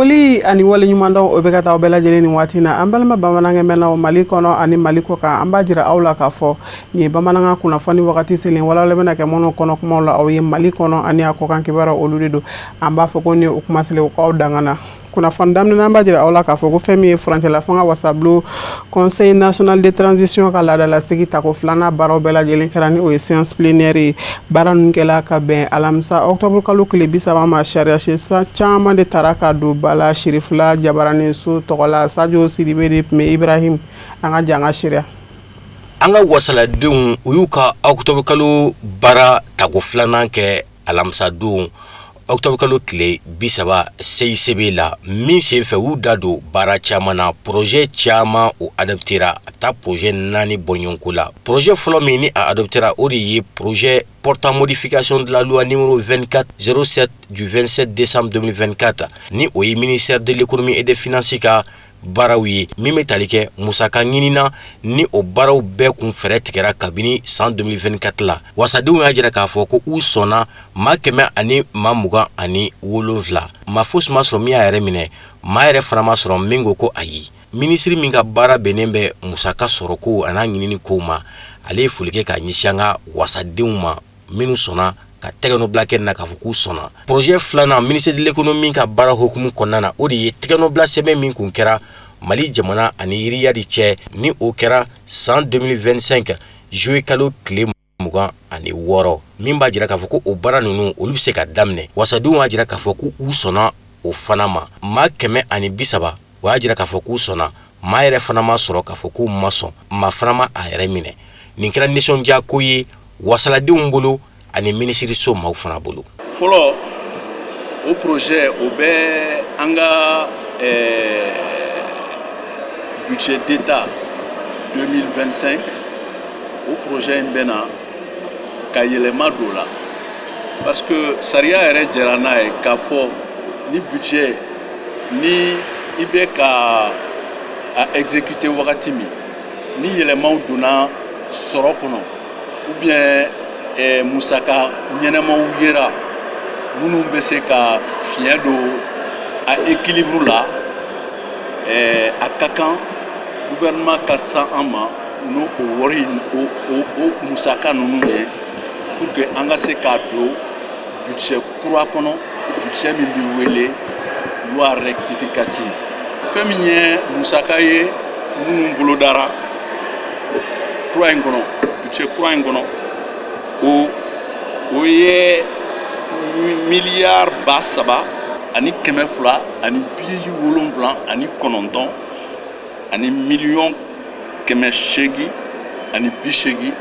Foli ani wale ɲuman dɔn o bɛ ka taa bɛɛ lajɛlen nin waati na an balima bamanankɛ mɛnna Mali kɔnɔ ani Mali kɔ kan an b'a jira aw la k'a fɔ nin ye bamanankan kunnafoni wagati selen walawala bɛna kɛ minnu kɔnɔ kumaw la aw ye Mali kɔnɔ ani a kɔkan kibaruya olu de don an b'a fɔ ko nin ye o kuma selen k'aw dangana kunnafoni daminɛ an b'a jira aw la k'a fɔ ko fɛn min ye furancɛla fanga wasabilo Conseil national de transition ka laadalasigi tako filanan baaraw bɛɛ lajɛlen kɛra ni o ye séance plénière ye baara ninnu kɛla ka bɛn alamisa octobre kalo tile 30 ma sariya siɲɛsan caman de tara ka don ba la Sirifula Jabaranin So tɔgɔla Sadio Sidibe de tun bɛ Ibrahim an ka jan ka seereya. An ka wasaladenw u y'u ka octobre kalo baara tako filanan kɛ alamisa don octobre kalo tile 30 CICB la min senfɛ u da don baara caman na projet caman o adoptera a taa projet 4 bɔɲɔgɔnko la projet fɔlɔ min ni a adoptera o de ye projet portant modification de la loi numéro 2407 du 27 décembre 2024 ni o ye ministère de l'économie et des finances ka baaraw ye min bɛ tali kɛ musaka ɲinina ni o baaraw bɛɛ kun fɛrɛ tigɛra kabini san 2024 la wasadenw y'a jira k'a fɔ ko u sɔnna maa 127 ma fosi ma sɔrɔ min y'a yɛrɛ minɛ maa yɛrɛ fana ma sɔrɔ min ko ayi minisiri min ka baara bɛnnen bɛ musaka sɔrɔ ko a n'a ɲinini kow ma ale ye foli kɛ ka ɲɛsin an ka wasadenw ma minnu sɔnna ka tɛgɛnɔ bila kɛ na k'a fɔ k'u sɔnna projet filanan ministère de l'économie ka baara hukumu kɔnɔna na o de ye tɛgɛnɔ bila sɛbɛn min kun kɛra Mali jamana ani Yiriyadi cɛ ni o kɛra san 2025 juillet kalo tile 26 min b'a jira k'a fɔ ko o baara ninnu olu bɛ se ka daminɛ wasadenw y'a jira k'a fɔ k'u sɔnna o fana ma maa 130 o y'a jira k'a fɔ k'u sɔnna maa yɛrɛ fana ma sɔrɔ k'a fɔ k'u ma sɔn maa fana ma a yɛrɛ minɛ nin kɛra nisɔndiya ko ye wasaladenw bolo ani ministre so maaw fana bolo fɔlɔ o projet o bɛ an ka budget d'état 2025 o projet in bɛna ka yɛlɛma don la parce que sariya yɛrɛ jɛra n'a ye k'a fɔ ni budget ni i bɛ ka a exécuter wagati min ni yɛlɛmaw donna sɔrɔ kɔnɔ ou bien musaka ɲɛnɛmaw yera minnu bɛ se ka fiɲɛ don a équilibre la a ka kan gouvernement ka san an ma n'o o wari o musaka ninnu ye pour que an ka se k'a don budget kura kɔnɔ budget min bɛ wele loi rectificative fɛn min ye musaka ye minnu bolodara kura in kɔnɔ budget kura in kɔnɔ o ye miliyari 300 ani 200 ani 79 ani miliyɔn 800 ani 86.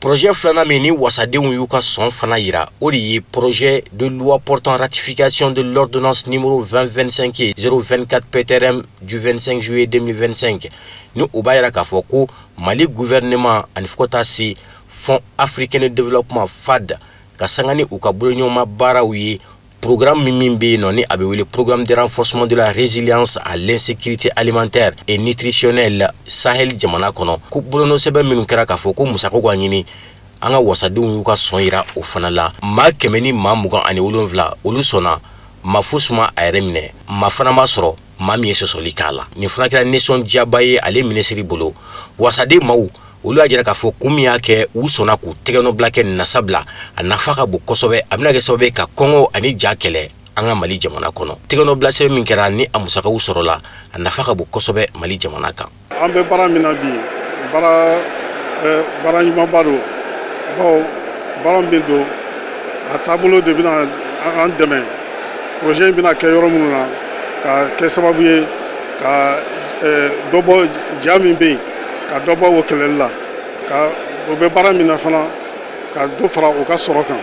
Projet filanan min ni wasadenw y'u ka sɔn fana yira o de ye projet de loi portant ratification de l'ordonnance numéro 2025-024 PTRM du 25 juillet 2025 ni o b'a yira k'a fɔ ko Mali gouvernement ani fo ka taa se Fonds africain de développement FAD ka sanga ni u ka boloɲɔgɔnma baaraw ye programme min bɛ yen nɔ ni a bɛ wele programme de renforcement de la résilience à l'insécurité alimentaire et nutritionnelle Sahel jamana kɔnɔ ko bolonɔ sɛbɛn minnu kɛra k'a fɔ ko musaka ka ɲini an ka wasadenw y'u ka sɔn yira o fana la maa 127 olu sɔnna ma fosi ma a yɛrɛ minɛ ma fana ma sɔrɔ maa min ye sɔsɔli k'a la nin fana kɛra nisɔndiyaba ye ale minisiri bolo wasaden maaw olu y'a jira k'a fɔ kun min y'a kɛ u sɔnna k'u tɛgɛnɔ bila kɛ nasabila a nafa ka bon kosɛbɛ a bɛna kɛ sababu ye ka kɔngɔ ani ja kɛlɛ an ka Mali jamana kɔnɔ tɛgɛnɔ bila sɛbɛn min kɛra ni a musakaw sɔrɔla a nafa ka bon kosɛbɛ Mali jamana kan an bɛ baara min na bi baara ɲumanba don bawo baara min don a taabolo de bɛna an dɛmɛ projet in bɛna kɛ yɔrɔ minnu na ka kɛ sababu ye ka dɔ bɔ ja min bɛ yen ka dɔ bɔ o kɛlɛli la ka o bɛ baara min na fana ka dɔ fara o ka sɔrɔ kan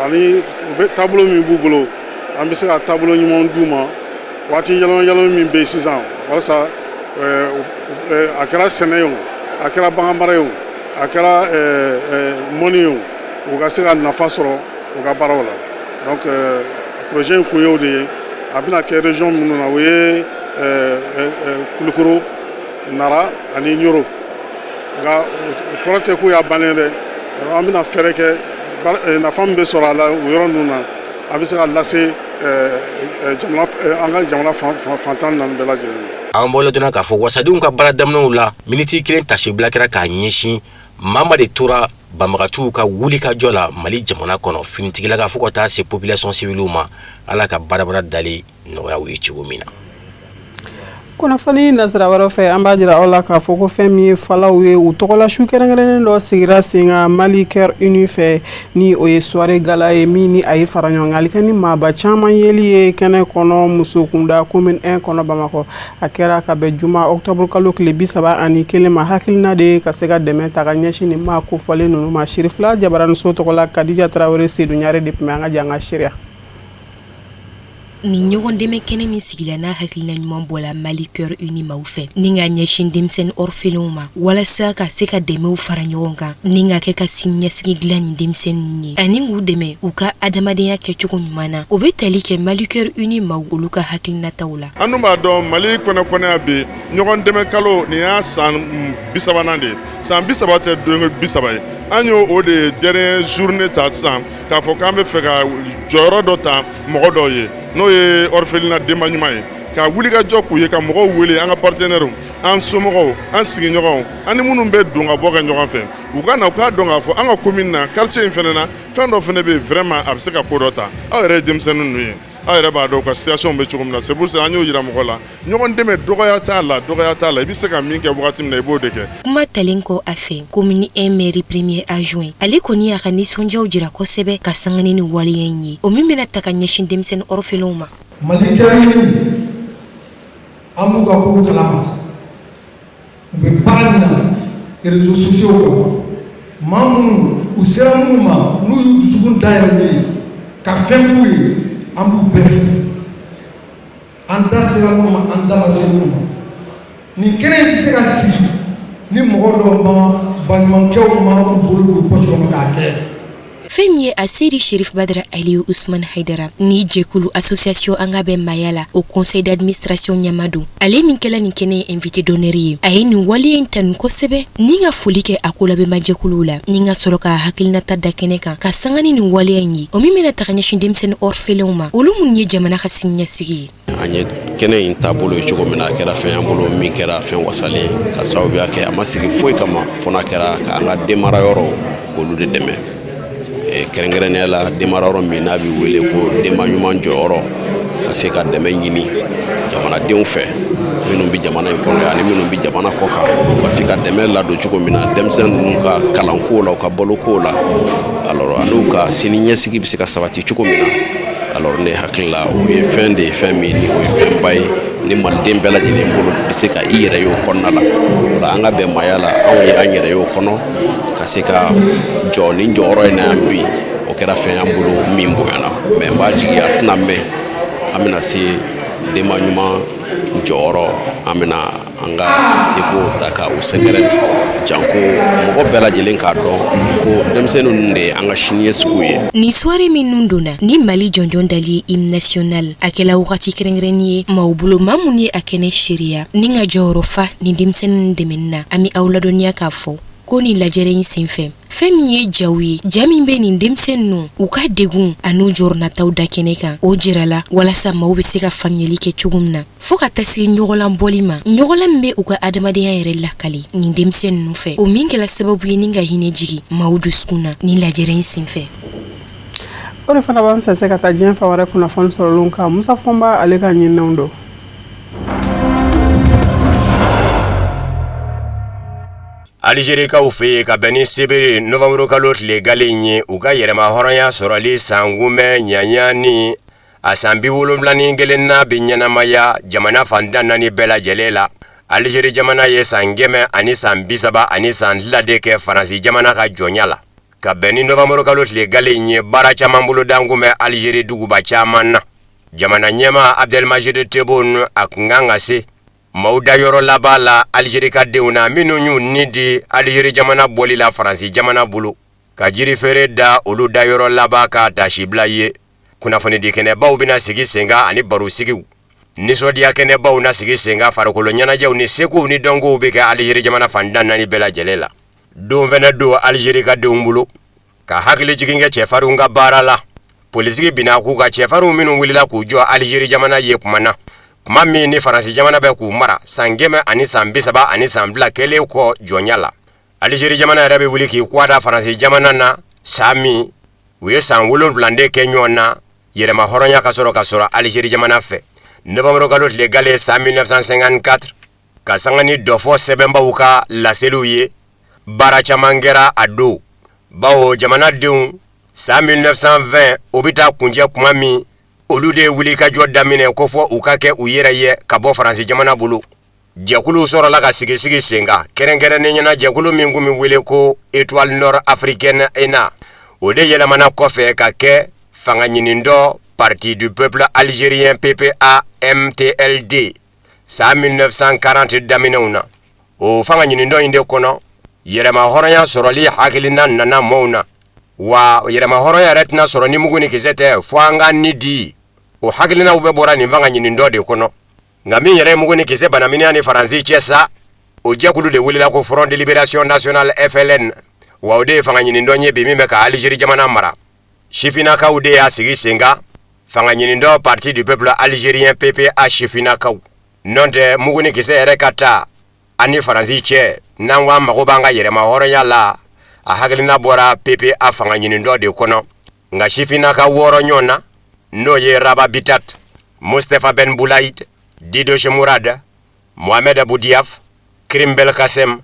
ani o bɛ taabolo min b'u bolo an bɛ se ka taabolo ɲumanw d'u ma waati yɛlɛma min bɛ yen sisan walasa a kɛra sɛnɛ ye o a kɛra bagan mara ye o a kɛra mɔni ye o u ka se ka nafa sɔrɔ u ka baaraw la donc projet in kun ye o de ye a bɛna kɛ région minnu na o ye Kulukoro Nara ani Ɲoro nka o kɔrɔ tɛ k'u y'a bannen dɛ an bɛna fɛɛrɛ kɛ nafa min bɛ sɔrɔ a la o yɔrɔ ninnu na a bɛ se ka lase jamana fantan ninnu bɛɛ lajɛlen an bɔla donna k'a fɔ wasadenw ka baara daminɛw la miniti kelen tasibila kɛra k'a ɲɛsin maa de tora banbagatiw ka wuli ka jɔ la Mali jamana kɔnɔ finitigila ka fɔ ka taa se population civile ma ala ka baarabara dali nɔgɔya u ye cogo min na. Kunnafoni nasira wɛrɛ fɛ an b'a jira aw la k'a fɔ ko fɛn min ye falaw ye u tɔgɔla su kɛrɛnkɛrɛnnen dɔ sigira sen kan Mali Cœur Uni fɛ ni o ye soirée gala ye min ni a ye fara ɲɔgɔn kan ale kɛ ni maaba caman yeli ye kɛnɛ kɔnɔ muso kunda commune 1 kɔnɔ Bamakɔ a kɛra ka bɛn juma octobre kalo tile 31 ma hakilina de ka se ka dɛmɛ ta ka ɲɛsin nin maa kofɔlen ninnu ma Sirifila Jabaramuso tɔgɔla Kadija Tarawele Seydou Ɲare de tun bɛ an ka janga seereya. Ni ɲɔgɔn dɛmɛ kɛnɛ min sigila n'a hakilina ɲuman bɔla Mali Cœur Uni maaw fɛ ni ka ɲɛsin denmisɛnnin orphelinw ma walasa ka se ka dɛmɛw fara ɲɔgɔn kan ni ka kɛ ka siniɲɛsigi dilan ni denmisɛnninw ye ani k'u dɛmɛ u ka adamadenya kɛcogo ɲuman na o bɛ tali kɛ Mali Cœur Uni maaw olu ka hakilinataw la. An dun b'a dɔn Mali kɔnɔkɔnɔya bɛ ɲɔgɔn dɛmɛ kalo nin y'a san 30nan de ye san 30 tɛ don 30 ye an y'o o de dernier journée ta sisan k'a fɔ k'an bɛ fɛ ka jɔyɔrɔ dɔ ta mɔgɔ dɔw ye n'o ye orphelinat denba ɲuman ye ka wuli ka jɔ k'u ye ka mɔgɔw wele an ka partenaires an somɔgɔw an sigiɲɔgɔnw ani minnu bɛ don ka bɔ ka ɲɔgɔn fɛ u ka na u k'a dɔn k'a fɔ an ka commune na quartier in fɛnɛ na fɛn dɔ fɛnɛ bɛ vraiment a bɛ se ka ko dɔ ta aw yɛrɛ ye denmisɛnnin ninnu ye aw yɛrɛ b'a dɔn ka situation bɛ cogo min na c'est pour ça an y'o yira mɔgɔ la ɲɔgɔn dɛmɛ dɔgɔya t'a la i bɛ se ka min kɛ wagati min na i b'o de kɛ. Kuma talen kɔ a fɛ commune 1 maire premier adjoint ale kɔni y'a ka nisɔndiyaw jira kosɛbɛ ka sangani ni waleya in ye o min bɛna ta ka ɲɛsin denmisɛnnin orphelinw ma. Mali Cœur Uni an b'u ka kow kalama u bɛ baara min na réseaux sociaux kan maa minnu u sera minnu ma n'u y'u dusukun dayɛlɛ ye ka fɛn k'u ye an b'u bɛɛ fo an da sera minnu ma an da ma se minnu ma nin kɛnɛ in tɛ se ka sigi ni mɔgɔ dɔw ma baɲumankɛw ma u bolo don poche kɔnɔ k'a kɛ. Fɛn min ye a seri Sherif Badara Aliyu Usman Haidara ni jɛkulu association an ka bɛn maaya la au conseil d'administration ɲamadu ale min kɛla nin kɛnɛ ye invité d'honneur ye a ye nin waleya in tanu kosɛbɛ ni ka foli kɛ a ko labɛnba jɛkuluw la ni ka sɔrɔ ka hakilinata da kɛnɛ kan ka sanga ni nin waleya in ye o min bɛna taga ɲɛsin denmisɛnnin orphelinw ma olu minnu ye jamana ka siniɲɛsigi ye. An ye kɛnɛ in taabolo ye cogo min na a kɛra fɛn an bolo min kɛra fɛn wasalen ka sababuya kɛ a ma sigi foyi kama fo n'a kɛra k'an ka denmarayɔrɔ k'olu de dɛmɛ. Kɛrɛnkɛrɛnnenya la denmarayɔrɔ min n'a bɛ wele ko denba ɲuman jɔyɔrɔ ka se ka dɛmɛ ɲini jamanadenw fɛ minnu bɛ jamana in kɔnɔ ani minnu bɛ jamana kɔ kan ka se ka dɛmɛ ladon cogo min na denmisɛnnin ninnu ka kalanko la u ka baloko la alors an'u ka siniɲɛsigi bɛ se ka sabati cogo min na alors ne hakili la o ye fɛn de ye fɛn min ni o ye fɛnba ye ni maliden bɛɛ lajɛlen bolo bɛ se ka i yɛrɛ ye o kɔnɔna la o la an ka bɛn maaya la anw ye an yɛrɛ ye o kɔnɔ ka se ka jɔ ni jɔyɔrɔ in na yan bi o kɛra fɛn y'an bolo min bonyana mais n b'a jigi a tɛna mɛn an bɛna se denba ɲuman jɔyɔrɔ an bɛna an ka seko ta ka u sɛgɛrɛ janko mɔgɔ bɛɛ lajɛlen k'a dɔn ko denmisɛnnin ninnu de an ka siniɲɛsigiw ye. Ni soirée minnu donna ni Mali jɔnjɔn dali hymne national a kɛla wagati kɛrɛnkɛrɛnnen ye maaw bolo maa minnu ye a kɛnɛ seereya ni ka jɔyɔrɔ fa ni denmisɛnnin dɛmɛni na an bɛ aw ladɔnniya k'a fɔ ko ni lajɛrɛ in senfɛ fɛn min ye jaw ye ja min bɛ nin denmisɛnninw u ka degun a n'u jɔrɔnataw da kɛnɛ kan o jirala walasa maaw bɛ se ka faamuyali kɛ cogo min na fo ka taa se ɲɔgɔnlan bɔli ma ɲɔgɔnlan min bɛ u ka adamadenya yɛrɛ lakali nin denmisɛnninw fɛ o min kɛla sababu ye ni ka hinɛ jigi maaw dusukun na ni lajɛrɛ in senfɛ. O de fana b'an sɛnsɛn ka taa diɲɛ fan wɛrɛ kunnafoni sɔrɔlenw kan Musa Fɔnba ale ka ɲininaw don. Algérikaw fɛ ka bɛn ni sebere novembre kalo tile galen ye u ka yɛrɛma hɔrɔnya sɔrɔli san kunbɛn ɲaɲa ni a san 71 na bɛ ɲɛnamaya jamana fantan 4 bɛɛ lajɛlen la. Algérie jamana ye san 100 ani san 30 ani san 2 de kɛ Faransi jamana ka jɔnya la. Ka bɛn ni novembre kalo tile galen ye baara caman bolo dan kun bɛ Algérie duguba caman na. Jamana ɲɛma Abdelmajid Tebboune a kun kan ka se maaw dayɔrɔ laban la Algérie ka denw na minnu y'u ni di Algérie jamana bɔli la Faransi jamana bolo ka jiri feere da olu dayɔrɔ laban ka tasibila ye kunnafoni di kɛnɛbaw bɛna sigi senga ani baro sigiw nisɔndiya kɛnɛbaw na sigi senga farikolo ɲɛnajɛw ni sekow ni dɔnkow bɛ kɛ Algérie jamana fantan 4 bɛɛ lajɛlen la don fɛnɛ don Algérie ka denw bolo ka hakili jigin kɛ cɛfarinw ka baara la Polisi bina k'u ka cɛfarinw minnu wulila k'u jɔ Algérie jamana ye kuma na. Kuma min ni Faransi jamana bɛ k'u mara san 100 ani san 30 ani san 2 kɛlen kɔ jɔnya la. Algérie jamana yɛrɛ bɛ wuli k'i kwada Faransi jamana na saa min u ye san 7 de kɛ ɲɔgɔn na yɛrɛma hɔrɔnya ka sɔrɔ Algérie jamana fɛ. Novembre kalo tile gale san 1954 ka sanga ni dɔ fɔ sɛbɛnbaw ka laseliw ye baara caman kɛra a don. Bawo jamanadenw san 1920 o bɛ taa kuncɛ kuma min olu de wuli ka jɔ daminɛ ko fɔ u ka kɛ u yɛrɛ ye ka bɔ Faransi jamana bolo. Jɛkulu sɔrɔla ka sigi sen kan kɛrɛnkɛrɛnnen ɲɛna jɛkulu min kun bɛ wele ko Étoile Nord Africaine ENA o de yɛlɛmana kɔfɛ ka kɛ fanga ɲini dɔ Parti du Peuple Algérien PPA MTLD san 1940 daminɛw na. O fanga ɲini dɔ in de kɔnɔ yɛrɛma hɔrɔnya sɔrɔli hakilina nana mɔɔw na. Wa yɛrɛma hɔrɔnya yɛrɛ tɛna sɔrɔ ni mugu ni kisɛ tɛ fo an ka ni di. O hakilinaw bɛ bɔra nin fanga ɲini dɔ de kɔnɔ. Nka min yɛrɛ mugu ni kisɛ banaminiya ni Faransi cɛ sa o jɛkulu de wulila ko Front de Libération Nationale FLN. Wa o de ye fanga ɲini dɔ ye bi min bɛ ka Algérie jamana mara. Sifinakaw de y'a sigi sen kan fanga ɲini dɔ Parti du Peuple Algérien PPA sifinakaw. N'o tɛ mugu ni kisɛ yɛrɛ ka taa ani Faransi cɛ n'an ko an mago b'an ka yɛrɛma hɔrɔnya la a hakilina bɔra PPA fanga ɲini dɔ de kɔnɔ. Nka sifinaka 6 ɲɔgɔn na n'o ye Raba Bitat, Mustapha Ben Boulaid, Dido Chemourad, Mohamed Abou Diaf, Krim Belkacem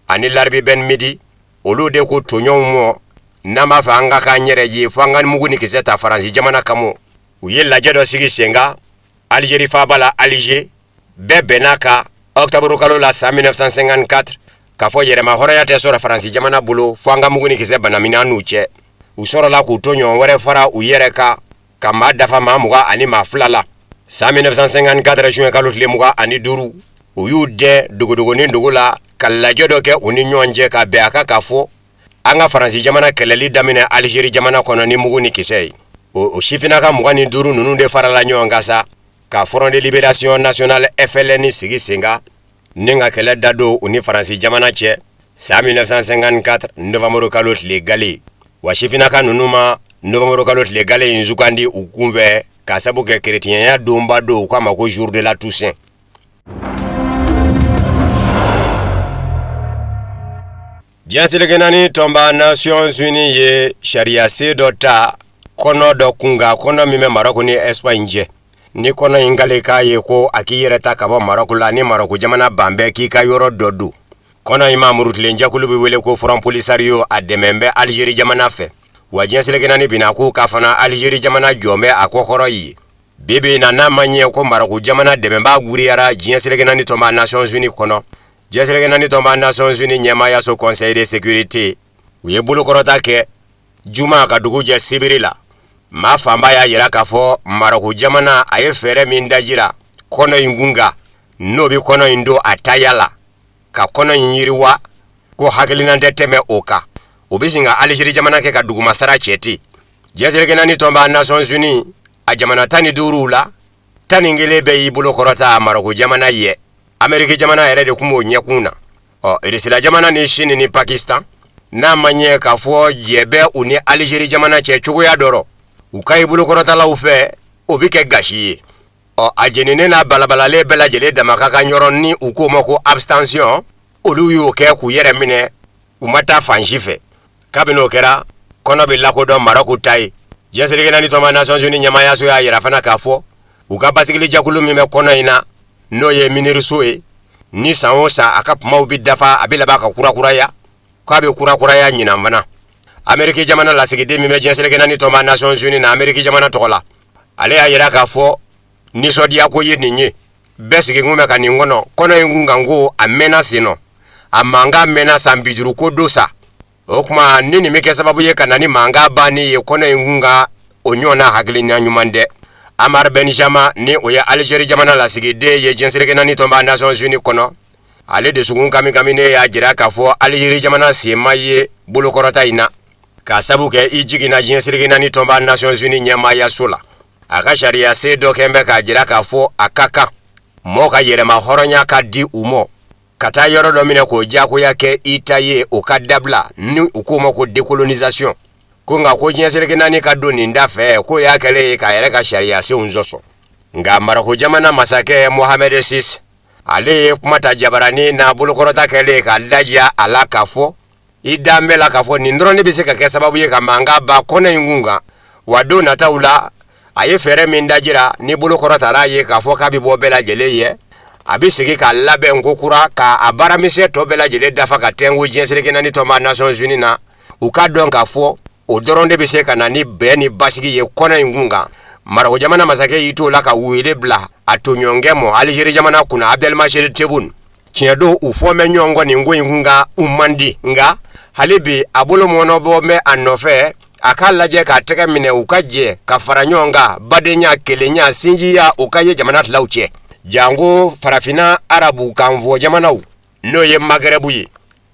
ani Larbi Ben Midi olu de ko toɲɔgɔnw mɔ n'an b'a fɛ an ka k'an yɛrɛ ye fo an ka mugu ni kisɛ ta Faransi jamana kama. U ye lajɛ dɔ sigi sen kan Algérie faaba la Alger bɛɛ bɛnna ka octobre kalo la san 1954 k'a fɔ yɛrɛma hɔrɔnya tɛ sɔrɔ Faransi jamana bolo fo an ka mugu ni kisɛ banamina n'u cɛ. U sɔrɔla k'u to ɲɔgɔn wɛrɛ fara u yɛrɛ kan ka maa dafa maa 20 ani maa 2 la. San 1954 juin kalo tile 25 u y'u dɛn dogodogonin dogo la ka lajɛ dɔ kɛ u ni ɲɔgɔn cɛ ka bɛn a kan k'a fɔ an ka Faransi jamana kɛlɛli daminɛ Algérie jamana kɔnɔ ni mugu ni kisɛ ye. O sifinaka 25 ninnu de farala ɲɔgɔn kan sa ka Front de Libération Nationale FLN sigi sen kan ni ka kɛlɛ da don u ni Faransi jamana cɛ san 1954 novembre kalo tile gale. Wa sifinaka ninnu ma novembre kalo tile gale in sugandi u kunfɛ ka sabu kɛ chrétienya donba don u k'a ma ko jour de la Toussaint. Diɲɛ seleke naani tɔnba Nations Unies ye sariya sen dɔ ta kɔnɔ dɔ kunga kɔnɔ min bɛ Maroc ni Espagne cɛ. Ni kɔnɔ in kale k'a ye ko a k'i yɛrɛ ta ka bɔ Maroc la ni Maroc jamana ban bɛɛ k'i ka yɔrɔ dɔ don. Kɔnɔ in ma murutilen jɛkulu bɛ wele ko Front Polisario a dɛmɛ bɛ Algérie jamana fɛ. Wa diɲɛ seleke naani bina ko ka fana Algérie jamana jɔn bɛ a kɔkɔrɔ ye. Bibi na n'a ma ɲɛ ko Maroc jamana dɛmɛbaa guriyara diɲɛ seleke naani tɔnba Nations Unies kɔnɔ. Diɲɛ seleke naani tɔnba Nations Unies ɲɛmaayaso Conseil de sécurité u ye bolokɔrɔta kɛ juma ka dugu jɛ sibiri la. Maa fanba y'a yira k'a fɔ Maroc jamana a ye fɛɛrɛ min dajira kɔnɔ in kunga n'o bɛ kɔnɔ in don a taya la ka kɔnɔ in yiriwa ko hakilina tɛ tɛmɛ o kan. O bɛ sin ka Algérie jamana kɛ ka dugumasara cɛ ten. Diɲɛ seleke naani tɔnba Nations Unies a jamana 15 la 11 bɛ y'i bolokɔrɔta Maroc jamana ye. Amérique jamana yɛrɛ de kun b'o ɲɛkun na. Russie jamana ni Chine ni Pakistan n'a ma ɲɛ k'a fɔ jɛ bɛ u ni Algérie jamana cɛ cogoya dɔrɔn u ka i bolokɔrɔtalaw fɛ o bɛ kɛ gasi ye. A jeninen n'a balabalalen bɛɛ lajɛlen dama ka kan yɔrɔ ni u k'o ma ko abstention olu y'o kɛ k'u yɛrɛ minɛ u ma taa fan si fɛ. Kabini o kɛra kɔnɔ bɛ lakodɔn Maroc ta ye. Diɲɛ seleke naani tɔnba Nations Unies ɲɛmaayaso y'a yira fana k'a fɔ u ka basigili jɛkulu min bɛ kɔnɔ in na n'o ye MINURSO ye ni san o san a ka kumaw bɛ dafa a bɛ laban ka kurakuraya k'a bɛ kurakuraya ɲinan fana. Amérique jamana lasigiden min bɛ diɲɛ seleke naani tɔnba Nations Unies na Amérique jamana tɔgɔ la ale y'a yira k'a fɔ nisɔndiya ko ye nin ye bɛɛ sigi kun bɛ ka nin kɔnɔ kɔnɔ in kun kan ko a mɛnna sen nɔ a mankan mɛnna san 50 ko do sa. O kuma ni nin bɛ kɛ sababu ye ka na ni mankan banni ye kɔnɔ in kun kan o ɲɔgɔnna hakilina ɲuman dɛ. Amar Benjama ni o ye Algérie jamana lasigiden ye diɲɛ seleke naani tɔnba Nations Unies kɔnɔ ale de sugun kami ne y'a jira k'a fɔ Algérie jamana senma ye bolokɔrɔta in na k'a sabu kɛ i jiginna diɲɛ seleke naani tɔnba Nations Unies ɲɛmaayaso la. A ka sariya sen dɔ kɛ bɛ k'a jira k'a fɔ a ka kan mɔgɔ ka yɛrɛma hɔrɔnya ka di u mɔ ka taa yɔrɔ dɔ minɛ k'o diyagoya kɛ i ta ye o ka dabila ni u k'o ma ko décolonisation. ko nga ko jiɲɛseleke naani ka don nin da fɛ ko y'a kɛlen ye k'a yɛrɛ ka sariya senw sɔsɔ nga marako jamana masakɛ Mohamed VI ale ye kuma ta jabarani n'a bolokɔrɔta kɛlen k'a lajiya a la k'a fɔ i danbe la k'a fɔ nin dɔrɔn de bɛ se ka kɛ sababu ye ka mankan ba kɔnɔ in kun kan wa don nataw la a ye fɛɛrɛ min dajira ni bolokɔrɔtara ye k'a fɔ k'a bɛ bɔ bɛɛ lajɛlen ye a bɛ segin ka labɛn ko kura k'a baaramisɛn tɔ bɛɛ lajɛlen dafa ka tɛnku diɲɛseleke naani tɔ ma Nations Unies na u ka dɔn k'a fɔ o dɔrɔn de bɛ se ka na ni bɛn ni basigi ye kɔnɔ in kun kan marako jamana masakɛ y'i to la ka wele bila a toɲɔgɔnkɛ mɔ Alizeri jamana kunna Abdelmajid Tebboune tiɲɛ don u fɔ mɛ ɲɔgɔn kɔ nin ko in kun kan u man di nka hali bi a bolo mɔnɔbɔ mɛ a nɔfɛ a k'a lajɛ k'a tɛgɛ minɛ u ka jɛ ka fara ɲɔgɔn kan badenya kelenya sinjiya o ka ye jamana tilaw cɛ jango farafina arabu kan fɔ jamanaw n'o ye Maghreb ye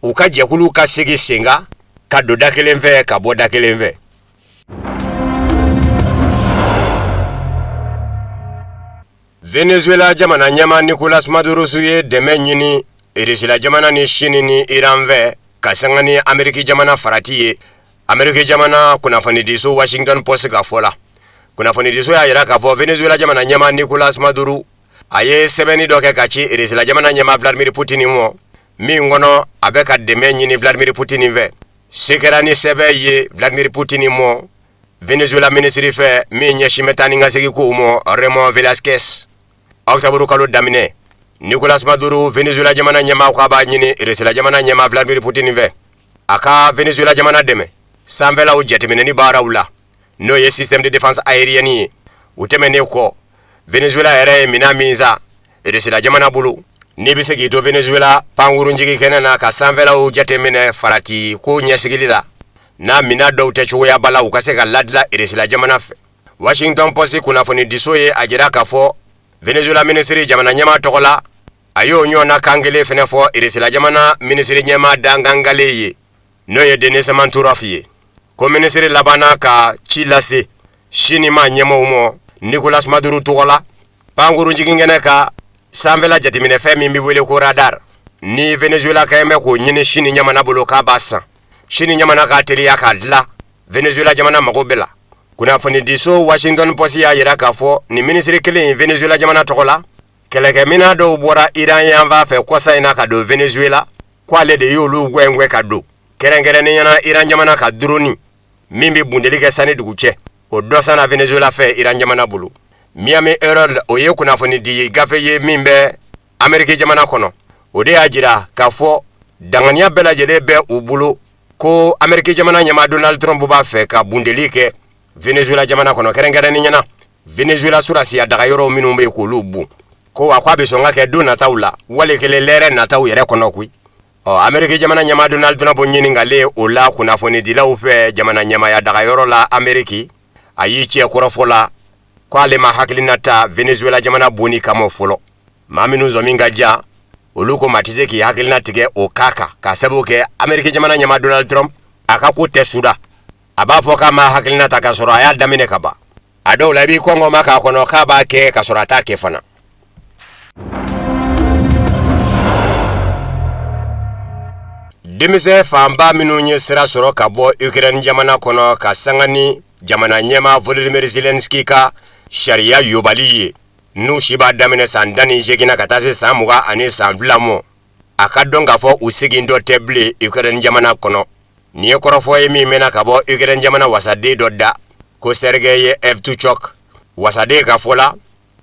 u ka jɛkulu ka segi senga ka don da kelen fɛ ka bɔ da kelen fɛ Venezuela jamana ɲɛma Nicolas Maduro ye dɛmɛ ɲini Rusila jamana ni Chine ni Iran fɛ ka sanga ni Ameriki jamana farati ye Ameriki jamana kunnafonidiso Washington Post ka fɔ la kunnafonidiso y'a yira k'a fɔ Venezuela jamana ɲɛma Nicolas Maduro a ye sɛbɛnni dɔ kɛ ka ci Rusila jamana ɲɛma Vladimir Putin mɔ min kɔnɔ a bɛ ka dɛmɛ ɲini Vladimir Putin fɛ se kɛra ni sɛbɛn ye Vladimir Putin mɔ Venezuela minisiri fɛ min ɲɛsin bɛ taa ni ka segin kow mɔ Raymond Velasquez octobre kalo daminɛ Nicolas Maduro Venezuela jamana ɲɛma ko a b'a ɲini Rusila jamana ɲɛma Vladimir Putin fɛ a ka Venezuela jamana dɛmɛ sanfɛlaw jateminɛni baaraw la n'o ye système de défense aérienne ye u tɛmɛnen kɔ Venezuela yɛrɛ ye mina min sa Rusila jamana bolo n'i bɛ se k'i to Venezuela pankurunjigi kɛnɛ na ka sanfɛlaw jateminɛ farati ko ɲɛsigili la n'a mina dɔw tɛ cogoya bala u ka se ka ladila Rusila jamana fɛ Washington Post kunnafonidiso ye a jira k'a fɔ Venezuela minisiri jamana ɲɛma tɔgɔ la a y'o ɲɔgɔnna kan kelen fɛnɛ fɔ Rusila jamana minisiri ɲɛma dangangalen ye n'o ye Denis Manturov ye ko minisiri labanna ka ci lase Chine ma ɲɛmaw mɔ Nicolas Maduro tɔgɔ la pankurunjigi kɛnɛ ka sanfɛla jateminɛ fɛn min bɛ wele ko radar ni Venezuela kɛn bɛ k'o ɲini Chine ɲamana bolo k'a b'a san Chine ɲamana k'a teliya k'a dilan Venezuela jamana mago bɛ la kunnafonidiso Washington Post y'a yira k'a fɔ ni minisiri kelen Venezuela jamana tɔgɔ la kɛlɛkɛmina dɔw bɔra Iran yanfan fɛ kɔsa in na ka don Venezuela k'ale de y'olu gwɛngwɛ ka don kɛrɛnkɛrɛnnenya Iran jamana ka drone min bɛ bundeli kɛ sani dugu cɛ o dɔ sanna Venezuela fɛ Iran jamana bolo Miami Herald o ye kunnafoni di gafe ye min bɛ Ameriki jamana kɔnɔ o de y'a jira k'a fɔ danganiya bɛɛ lajɛlen bɛ u bolo ko Ameriki jamana ɲɛma Donald Trump b'a fɛ ka bundeli kɛ Venezuela jamana kɔnɔ kɛrɛnkɛrɛnnenya Venezuela surasiya daga yɔrɔ minnu bɛ k'olu bon ko wa ko a bɛ sɔn ka kɛ don nataw la wali kelen lɛrɛ nataw yɛrɛ kɔnɔ koyi Ameriki jamana ɲɛma Donald Trump ɲininkalen o la kunnafonidilaw fɛ jamana ɲɛmaya daga yɔrɔ la Ameriki a y'i cɛ kɔrɔfɔ la ko ale ma hakilina ta Venezuela jamana bonni kama fɔlɔ maa minnu zɔmin ka diya olu ko maa tɛ se k'i hakilina tigɛ o k'a kan k'a sababu kɛ Ameriki jamana ɲɛma Donald Trump a ka ko tɛ suda a b'a fɔ k'a ma hakilina ta k'a sɔrɔ a y'a daminɛ ka ban a dɔw la i b'i kɔngɔ ma k'a kɔnɔ k'a b'a kɛ k'a sɔrɔ a t'a kɛ fana denmisɛn fanba minnu ye sira sɔrɔ ka bɔ Ukraine jamana kɔnɔ ka sanga ni jamana ɲɛma Volodymyr Zelensky ka sariya yobali ye n'u si b'a daminɛ san 18 ka taa se san 20 ani san 2 mɔ a ka dɔn k'a fɔ u segin dɔ tɛ bilen Ukraine jamana kɔnɔ nin ye kɔrɔfɔ ye min mɛnna ka bɔ Ukraine jamana wasaden dɔ da ko Sergei Evtuchuk wasaden ka fɔ la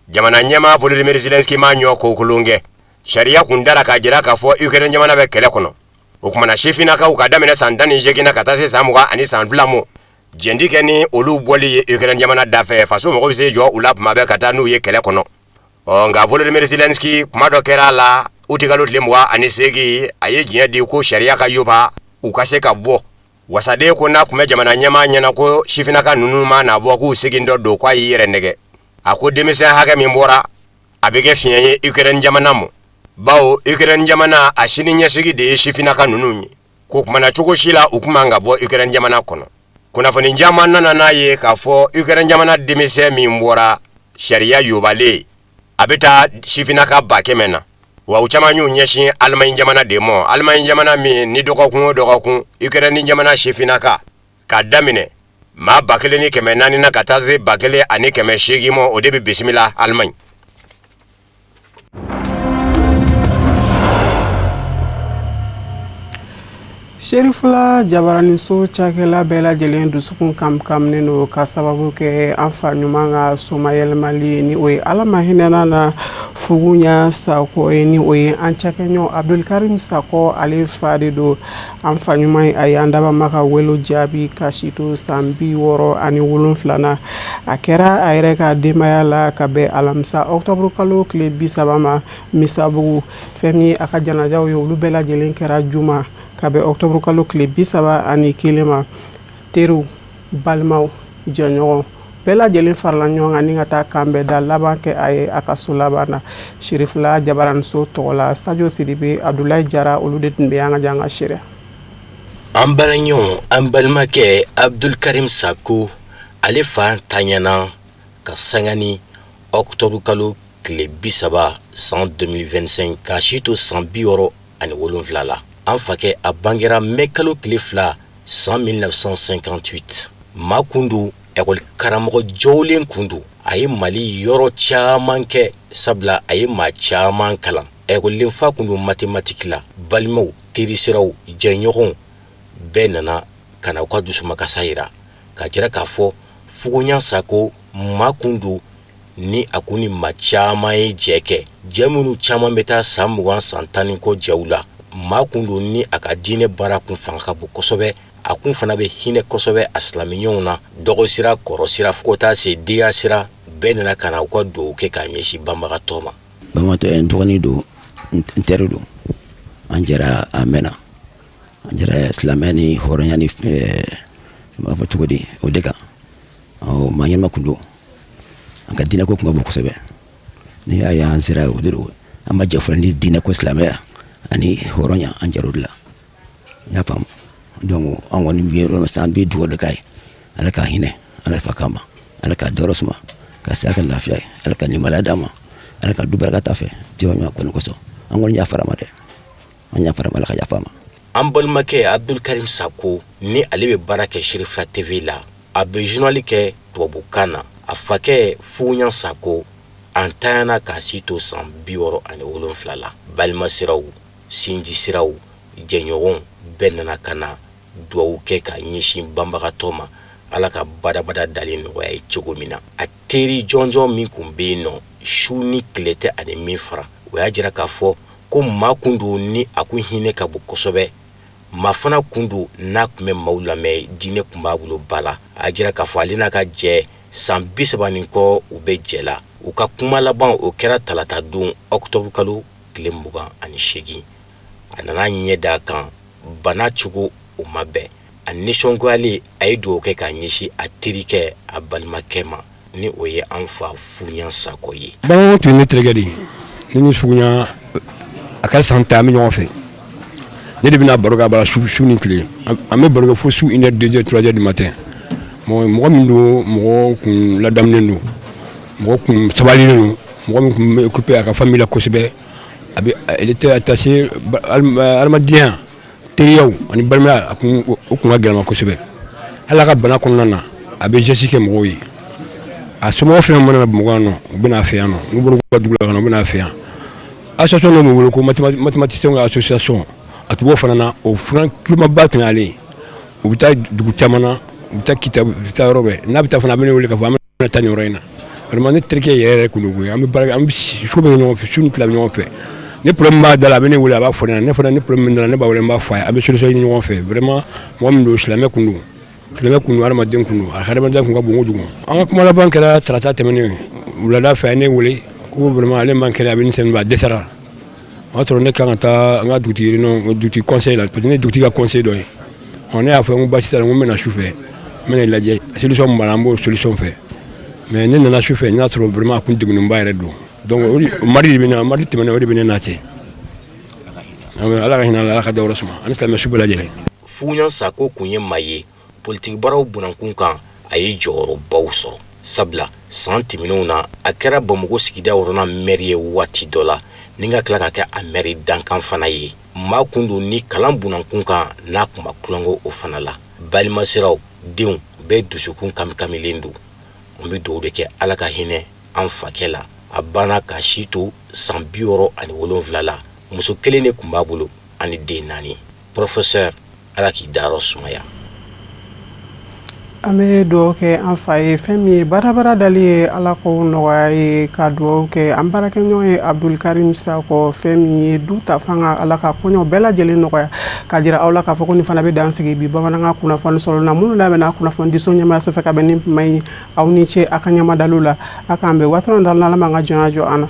jamana ɲɛma Volodymyr Zelensky ma ɲɔ kokolon kɛ sariya kun dara k'a jira k'a fɔ Ukraine jamana bɛ kɛlɛ kɔnɔ o kumana sifinnakaw ka daminɛ san 18 ka taa se san 20 ani san 2 mɔ jɛndi kɛ ni olu bɔli ye Ukraine jamana dafɛ faso mɔgɔw bɛ se jɔ u la tuma bɛɛ ka taa n'u ye kɛlɛ kɔnɔ nka Volodymyr Zelensky kuma dɔ kɛra a la utikalo tile 28 a ye diɲɛ di ko sariya ka yoba u ka se ka bɔ wasaden ko n'a kun bɛ jamana ɲɛma ɲɛna ko sifinnaka ninnu ma na bɔ k'u segin dɔ don k'a y'i yɛrɛ nɛgɛ a ko denmisɛn hakɛ min bɔra a bɛ kɛ fiɲɛ ye Ukraine jamana mɔ bawo Ukraine jamana a sini ɲɛsigi de ye sifinnaka ninnu ye ko kumana cogo si la u kun man ka bɔ Ukraine jamana kɔnɔ kunnafoni caman nana n'a ye k'a fɔ Ukraine jamana denmisɛn min bɔra sariya yobalen a bɛ taa sifinnaka 100 na wa u caman y'u ɲɛsin Allemagne jamana de mɔ Allemagne jamana min ni dɔgɔkun o dɔgɔkun Ukraine jamana sifinnaka k'a daminɛ maa 1400 na ka taa se 1800 ma o de bɛ bisimila Allemagne. Sherifula jabaraniso cakɛla bɛɛ lajɛlen dusukun kamkamnen do ka sababu kɛ an fa ɲuman ka somayɛlɛmali ni o ye Ala ma hinɛna na Fuguɲa Sako ye ni o ye an cakɛɲɔ Abdulkarim Sako ale fa de do. An fa ɲuman a y'an dabama ka welo jaabi ka si to san 67 na. A kɛra a yɛrɛ ka denbaya la ka bɛn alamisa octobre kalo tile 30 ma Misabugu. Fɛn min ye a ka janajaw ye olu bɛɛ lajɛlen kɛra juma ka bɛn octobre kalo tile 31 ma. Teriw, balimaw, jɛɲɔgɔn bɛɛ lajɛlen farala ɲɔgɔn kan ni ka taa kan bɛɛ da laban kɛ a ye a ka so laban na. Sherifula jabaraniso tɔgɔ la Sadio Sidibe, Abdoulaye Jara olu de tun bɛ an ka jan ka seereya. An balaɲɔgɔn an balimakɛ Abdulkarim Sako ale fa tanyana ka sangani octobre kalo tile 30 san 2025 ka si to san 67 la. An fakɛ a bangera mai kalo tile 2 san 1958. Ma kundu ekol karamɔgɔ jɔwlen kundu a ye Mali yɔrɔ caman kɛ sabula a ye maa caman kalan. Ekɔliden fa kundu mathématique la. Balimaw, terisiraw, jɛɲɔgɔnw bɛɛ nana kana u ka dusumakasa yira ka jira k'a fɔ Fuguɲa Sako ma kundu ni a kun ni maa caman ye jɛ kɛ. Jɛ minnu caman bɛ taa san 20 san 10 kɔ jɛw la. Ma kundu ni a ka diinɛ baara kun fanga ka bon kosɛbɛ. A kun fana bɛ hinɛ kosɛbɛ a silamɛɲɔgɔnw na. Dɔgɔ sira, kɔrɔ sira fo ka taa se deya sira bɛɛ nana kana u ka dugawu kɛ k'a ɲɛsin banbagatɔ ma. Bamatɔ n dɔgɔnin don n teri don an jɛra a mɛnna an jɛra silamɛya ni hɔrɔnya ni b'a fɔ cogo di o de kan maa ɲɛnama kun don an ka diinɛ ko kun ka bon kosɛbɛ ni y'a ye an sera o de don an ma jɛ fɔlɔ ni diinɛ ko silamɛya ani hɔrɔnya an jɛra o de la n y'a faamu donc an kɔni bɛ yɔrɔ min sisan an bɛ dugawu de k'a ye Ala ka hinɛ Ala fa kama Ala ka dɔrɔ suma ka se a ka lafiya ye Ala ka nimaliya d'a ma Ala ka du barika t'a fɛ jɛma ɲɔgɔn kɔni kosɔn an kɔni y'a fara ma dɛ an y'a fara ma Ala ka yafa ma. An balimakɛ Abdulkarim Sako ni ale bɛ baara kɛ Sherifula TV la a bɛ journal kɛ tubabukan na a fakɛ Fuguɲa Sako an tanyana k'a si to san 67 la. Balima siraw, sinji siraw, jɛɲɔgɔnw bɛɛ nana kana dugawu kɛ ka ɲɛsin banbagatɔ ma Ala ka badabada dalen nɔgɔya ye cogo min na. A teri jɔnjɔn min kun bɛ yen nɔ su ni tile tɛ ani min fara o y'a jira k'a fɔ ko maa kun don ni a kun hinɛ ka bon kosɛbɛ. Maa fana kun don n'a kun bɛ maaw lamɛn diinɛ kun b'a bolo ba la. A jira k'a fɔ ale n'a ka jɛ san 30 kɔ u bɛ jɛ la. U ka kuma laban o kɛra talata don octobre kalo tile 28. A nana ɲɛ d'a kan bana cogo o ma bɛn. A nisɔngoyalen a ye dugawu kɛ k'a ɲɛsin a terikɛ a balimakɛ ma ni o ye an fa Fuguɲa Sako ye. Bamanan tun ye ne terikɛ de ye ne ni Fuguɲa a ka san 10 an bɛ ɲɔgɔn fɛ ne de bɛna baro k'a bara su ni tile an bɛ baro kɛ fo su 1h 2h 3h du matin mɔgɔ min don mɔgɔ kun ladamunen don mɔgɔ kun sabalilen don mɔgɔ min kun bɛ occupé a ka famille la kosɛbɛ elle était attachée adamadenya teriyaw ani balimaya a kun o kun ka gɛlɛma kosɛbɛ hali a ka bana kɔnɔna na a bɛ geste kɛ mɔgɔw ye a somɔgɔw fɛnɛ mana na Bamakɔ yan nɔ u bɛna fɛ yan nɔ n'u bɔra u ka dugu la ka na u bɛna fɛ yan association dɔ bɛ wele ko mathématicien ka association a tun b'o fana na o fana tulomaba tun y'ale ye u bɛ taa dugu caman na u bɛ taa Kita u bɛ taa yɔrɔ bɛɛ n'a bɛ taa fana a bɛ ne wele k'a fɔ an bɛna taa nin yɔrɔ in na vraiment ne terikɛ yɛrɛ kun don koyi an bɛ baara an bɛ so bɛ ɲɔgɔn fɛ su ni tile bɛ ɲɔgɔn fɛ ni problème b'a da la a bɛ ne wele a b'a fɔ ne ɲɛna ne fana ni problème min nana ne b'a wele n b'a fɔ a ye an bɛ solution ɲini ɲɔgɔn fɛ vraiment mɔgɔ min don silamɛ kun don hadamaden kun don a hadamadenya kun ka bon kojugu an ka kuma laban kɛra tarata tɛmɛnen wulada fɛ a ye ne wele ko vraiment ale man kɛnɛ a bɛ ne sɛbɛn a dɛsɛra o y'a sɔrɔ ne kan ka taa an ka dugutigi conseil la parce que ne ye dugutigi ka conseil dɔ ye ne y'a fɔ n ko baasi t'a la n ko n bɛna su fɛ n bɛna lajɛ solution min b'a la an b'o solution fɛ mais ne nana su fɛ n y'a sɔrɔ vraiment a kun degunenba yɛrɛ don donc mardi tɛmɛnen o de bɛ ne n'a cɛ Ala ka hinɛ Ala ka dayɔrɔ suma ani silamɛ su bɛɛ lajɛlen. Fuguɲa Sako kun ye maa ye politique baaraw bunankun kan a ye jɔyɔrɔbaw sɔrɔ sabula san tɛmɛnenw na a kɛra Bamakɔ sigida wɔɔrɔnan maire ye waati dɔ la ni ka tila ka kɛ a maire dankan fana ye maa kun don ni kalan bunankun kan n'a kun ma kulonkɛ o fana la balima siraw denw bɛɛ dusukun kamilen don. An bɛ dugawu de kɛ Ala ka hinɛ an fakɛ la. A banna ka si to san 67 la. Muso kelen de tun b'a bolo ani den 4. Professeur, Ala k'i dayɔrɔ sumaya. An bɛ dugawu kɛ an fa ye fɛn min ye baarabara dali ye Ala k'o nɔgɔya ye ka dugawu kɛ an baarakɛɲɔgɔn ye Abdul Karim Sakɔ fɛn min ye du ta fanga Ala ka kɔɲɔ bɛɛ lajɛlen nɔgɔya ka jira aw la k'a fɔ ko nin fana bɛ dan sigi bi bamanankan kunnafoni sɔrɔ na minnu labɛnna kunnafoni diso ɲɛmaayaso fɛ ka bɛn ni kuma ye aw ni ce a ka ɲɛmadalu la a k'an bɛn waati dɔ la Ala m'an ka jɔnya jɔ an na.